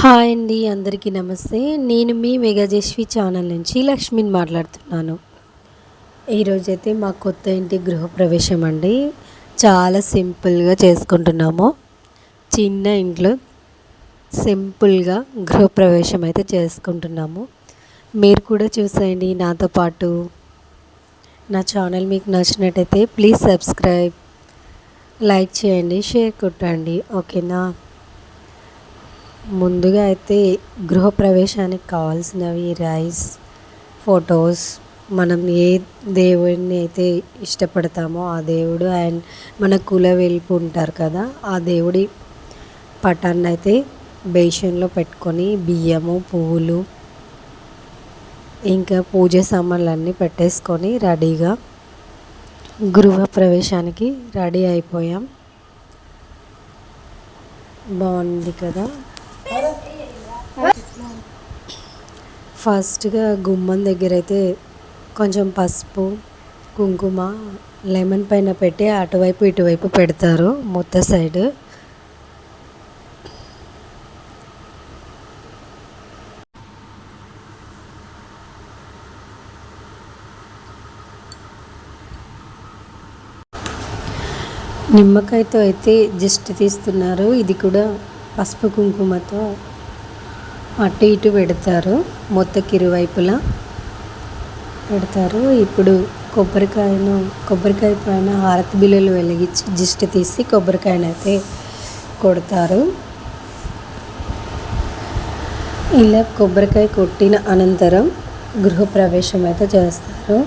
Hi అండి, అందరికీ నమస్తే. నేను మీ మెగాజేశ్వి ఛానల్ నుంచి లక్ష్మిని మాట్లాడుతున్నాను. ఈరోజైతే మా కొత్త ఇంటి గృహప్రవేశం అండి. చాలా సింపుల్గా చేసుకుంటున్నాము. చిన్న ఇంట్లో సింపుల్గా గృహప్రవేశం అయితే చేసుకుంటున్నాము. మీరు కూడా చూసేయండి నాతో పాటు. నా ఛానల్ మీకు నచ్చినట్టయితే ప్లీజ్ సబ్స్క్రైబ్, లైక్ చేయండి, షేర్ కొట్టండి. ఓకేనా? ముందుగా అయితే గృహప్రవేశానికి కావాల్సినవి రైస్, ఫొటోస్, మనం ఏ దేవుడిని అయితే ఇష్టపడతామో ఆ దేవుడు అండ్ మన కులవెల్పు ఉంటారు కదా, ఆ దేవుడి పటాన్ని అయితే బేషన్లో పెట్టుకొని బియ్యము, పువ్వులు, ఇంకా పూజ సామాన్లన్నీ పెట్టేసుకొని రెడీగా గృహప్రవేశానికి రెడీ అయిపోయాం. బాగుంది కదా. ఫస్ట్గా గుమ్మం దగ్గర అయితే కొంచెం పసుపు, కుంకుమ లెమన్ పైన పెట్టి అటువైపు ఇటువైపు పెడతారు మొత్తం సైడ్. నిమ్మకాయతో అయితే జస్ట్ తీస్తున్నారు. ఇది కూడా పసుపు కుంకుమతో అటు ఇటు పెడతారు, మొత్తకి ఇరువైపులా పెడతారు. ఇప్పుడు కొబ్బరికాయ పైన హారతి బిళ్ళలు వెలిగించి దిష్టి తీసి కొబ్బరికాయను అయితే కొడతారు. ఇలా కొబ్బరికాయ కొట్టిన అనంతరం గృహప్రవేశం అయితే చేస్తారు.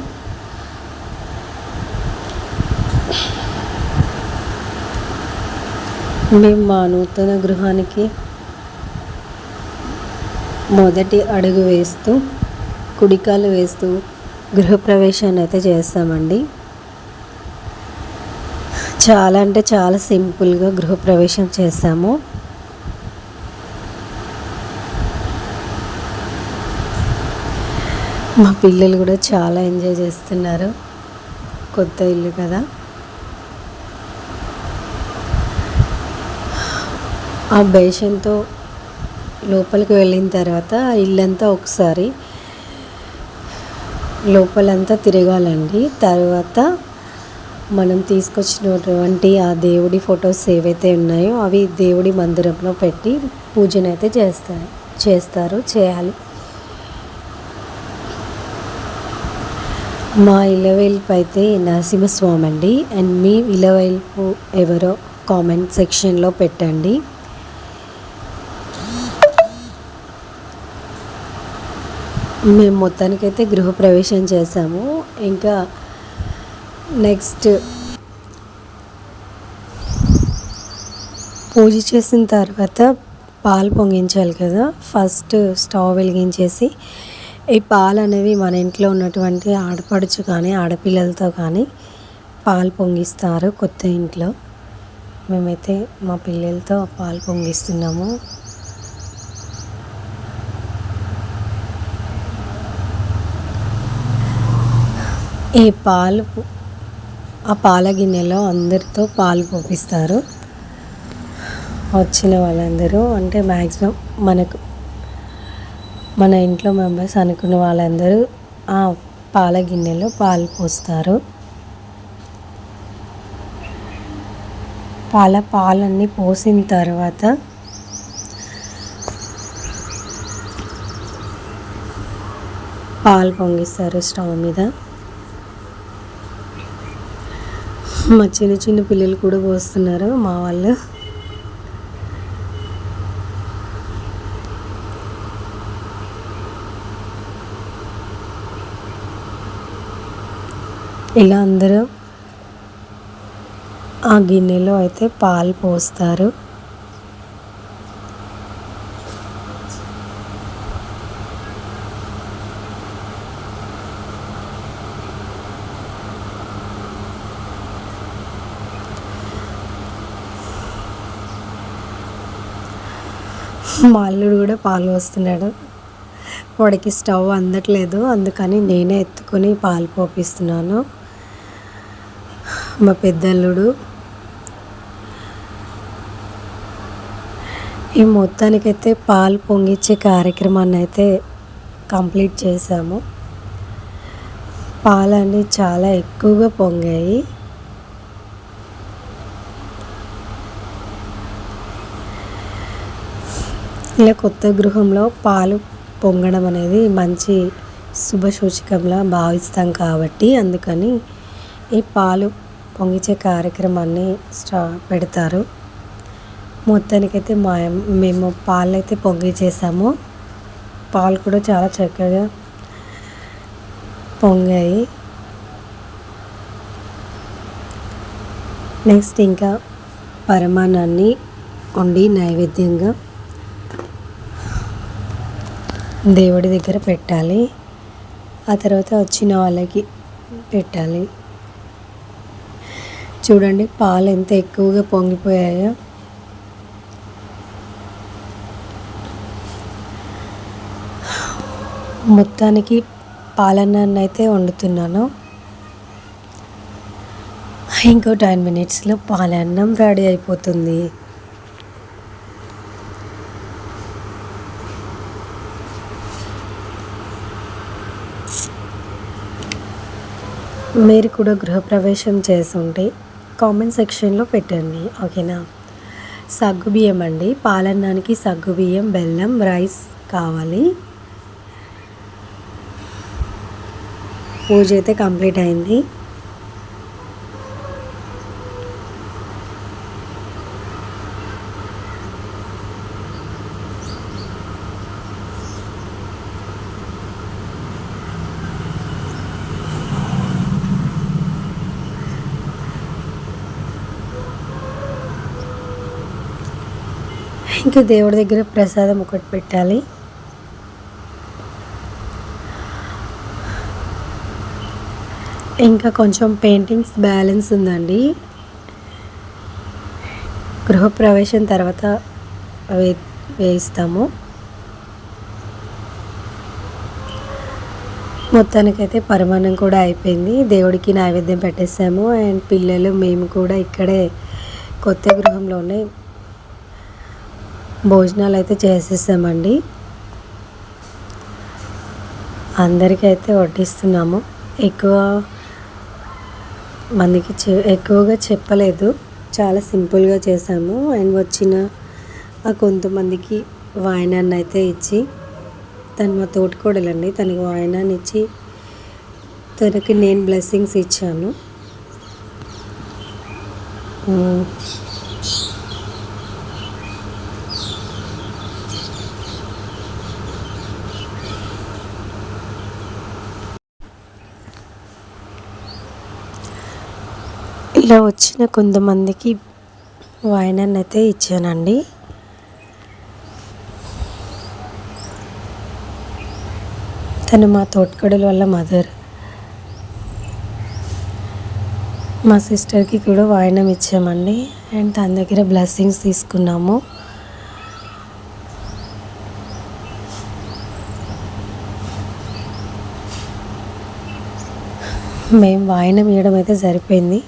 మేము మా నూతన గృహానికి మొదటి అడుగు వేస్తూ కుడికాలు వేస్తూ గృహప్రవేశాన్ని అయితే చేస్తామండి. చాలా అంటే చాలా సింపుల్గా గృహప్రవేశం చేస్తాము. మా పిల్లలు కూడా చాలా ఎంజాయ్ చేస్తున్నారు. కొత్త ఇల్లు కదా. ఆ బేషన్తో లోపలికి వెళ్ళిన తర్వాత ఇల్లంతా ఒకసారి లోపలంతా తిరగాలండి. తర్వాత మనం తీసుకొచ్చినటువంటి ఆ దేవుడి ఫొటోస్ ఏవైతే ఉన్నాయో అవి దేవుడి మందిరంలో పెట్టి పూజనైతే చేయాలి. మా ఇలవేల్పు అయితే నరసింహస్వామి అండి. అండ్ మీ ఇలవేల్పు ఎవరో కామెంట్ సెక్షన్లో పెట్టండి. మేము మొత్తానికైతే గృహప్రవేశం చేసాము. ఇంకా నెక్స్ట్ పూజ చేసిన తర్వాత పాలు పొంగించాలి కదా. ఫస్ట్ స్టవ్ వెలిగించేసి ఈ పాలు అనేవి మన ఇంట్లో ఉన్నటువంటి ఆడపడుచు కానీ ఆడపిల్లలతో కానీ పాలు పొంగిస్తారు కొత్త ఇంట్లో. మేమైతే మా పిల్లలతో పాలు పొంగిస్తున్నాము. ఆ పాల గిన్నెలో అందరితో పాలు పోపిస్తారు. వచ్చిన వాళ్ళందరూ అంటే మ్యాక్సిమం మన ఇంట్లో మెంబర్స్ అనుకున్న వాళ్ళందరూ ఆ పాల గిన్నెలో పాలు పోస్తారు. పాలన్నీ పోసిన తర్వాత పాలు పొంగిస్తారు స్టవ్ మీద. మా చిన్న పిల్లలు కూడా పోస్తున్నారు మా వాళ్ళు. ఇలా అందరూ ఆ గిన్నెలో అయితే పాలు పోస్తారు. మా అల్లుడు కూడా పాలు పోస్తున్నాడు. వాడికి స్టవ్ అందట్లేదు, అందుకని నేనే ఎత్తుకొని పాలు పోపిస్తున్నాను. మా పెద్దల్లుడు ఈ మొత్తానికైతే పాలు పొంగిచ్చే కార్యక్రమాన్ని అయితే కంప్లీట్ చేసాము. పాలన్నీ చాలా ఎక్కువగా పొంగాయి. ఇలా కొత్త గృహంలో పాలు పొంగడం అనేది మంచి శుభసూచకంలా భావిస్తాం కాబట్టి అందుకని ఈ పాలు పొంగిచ్చే కార్యక్రమాన్ని పెడతారు. మొత్తానికైతే మేము పాలు అయితే పొంగిచ్చేసాము. పాలు కూడా చాలా చక్కగా పొంగాయి. నెక్స్ట్ ఇంకా పరమాన్నాన్ని వండి నైవేద్యంగా దేవుడి దగ్గర పెట్టాలి. ఆ తర్వాత వచ్చిన వాళ్ళకి పెట్టాలి. చూడండి పాలు ఎంత ఎక్కువగా పొంగిపోయాయో. మొత్తానికి పాలన్నాన్ని అయితే వండుతున్నాను. ఇంకో 10 మినిట్స్లో పాలన్నం రెడీ అయిపోతుంది. మీరు కూడా గృహప్రవేశం చేసుంటే కామెంట్ సెక్షన్లో పెట్టండి, ఓకేనా. సగ్గుబియ్యం అండి, పాలన్నానికి సగ్గుబియ్యం, బెల్లం, రైస్ కావాలి. పూజ అయితే కంప్లీట్ అయింది. ఇంకా దేవుడి దగ్గర ప్రసాదం ఒకటి పెట్టాలి. ఇంకా కొంచెం పెయింటింగ్స్ బ్యాలెన్స్ ఉందండి. గృహప్రవేశం తర్వాత వేయిస్తాము. మొత్తానికైతే పరమాన్నం కూడా అయిపోయింది. దేవుడికి నైవేద్యం పెట్టేసాము. అండ్ పిల్లలు మేము కూడా ఇక్కడే కొత్త గృహంలోనే భోజనాలు అయితే చేసేసామండి. అందరికైతే వడ్డిస్తున్నాము. ఎక్కువ మందికి ఎక్కువగా చెప్పలేదు, చాలా సింపుల్గా చేసాము. అండ్ వచ్చిన కొంతమందికి వాయినాన్ని అయితే ఇచ్చి, తను మా తోటికోడలండి, తనకి వాయినాన్ని ఇచ్చి తనకి నేను బ్లెస్సింగ్స్ ఇచ్చాను. ఇలా వచ్చిన కొంతమందికి వాయినాన్ని అయితే ఇచ్చానండి. తను మా తోటికోడల వాళ్ళ మదర్. మా సిస్టర్కి కూడా వాయినం ఇచ్చామండి. అండ్ తన దగ్గర బ్లెస్సింగ్స్ తీసుకున్నాము. మేము వాయినం ఇవ్వడం అయితే సరిపోయింది,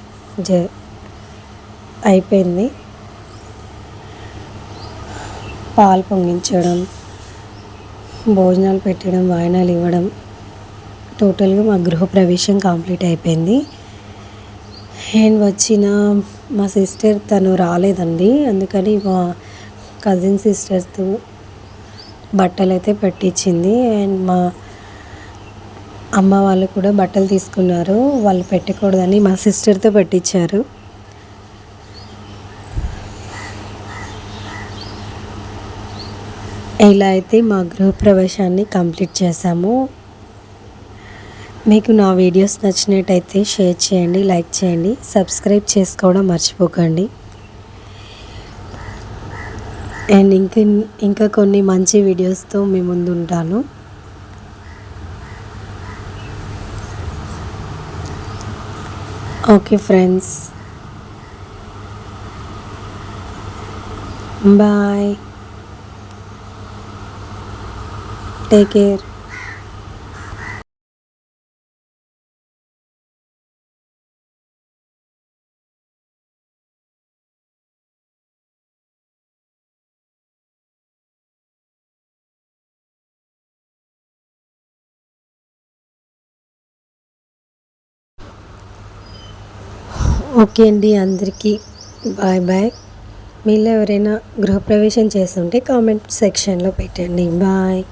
అయిపోయింది. పాలు పొంగించడం, భోజనాలు పెట్టడం, వాయినాలు ఇవ్వడం, టోటల్గా మా గృహప్రవేశం కంప్లీట్ అయిపోయింది. అండ్ వచ్చిన మా సిస్టర్ తను రాలేదండి, అందుకని మా కజిన్ సిస్టర్స్తో బట్టలు అయితే పెట్టించింది. అండ్ మా అమ్మ వాళ్ళు కూడా బట్టలు తీసుకున్నారు, వాళ్ళు పెట్టకూడదని మా సిస్టర్తో పెట్టించారు. ఇలా అయితే మా గృహప్రవేశాన్ని కంప్లీట్ చేసాము. మీకు నా వీడియోస్ నచ్చినట్టయితే షేర్ చేయండి, లైక్ చేయండి, సబ్స్క్రైబ్ చేసుకోవడం మర్చిపోకండి. అండ్ ఇంకా కొన్ని మంచి వీడియోస్తో మీ ముందు ఉంటాను. Okay friends, bye, take care. Okay అండి, అందరికీ బాయ్ బాయ్. మీలో ఎవరైనా గృహప్రవేశం చేస్తుంటే కామెంట్ సెక్షన్లో పెట్టండి. బాయ్.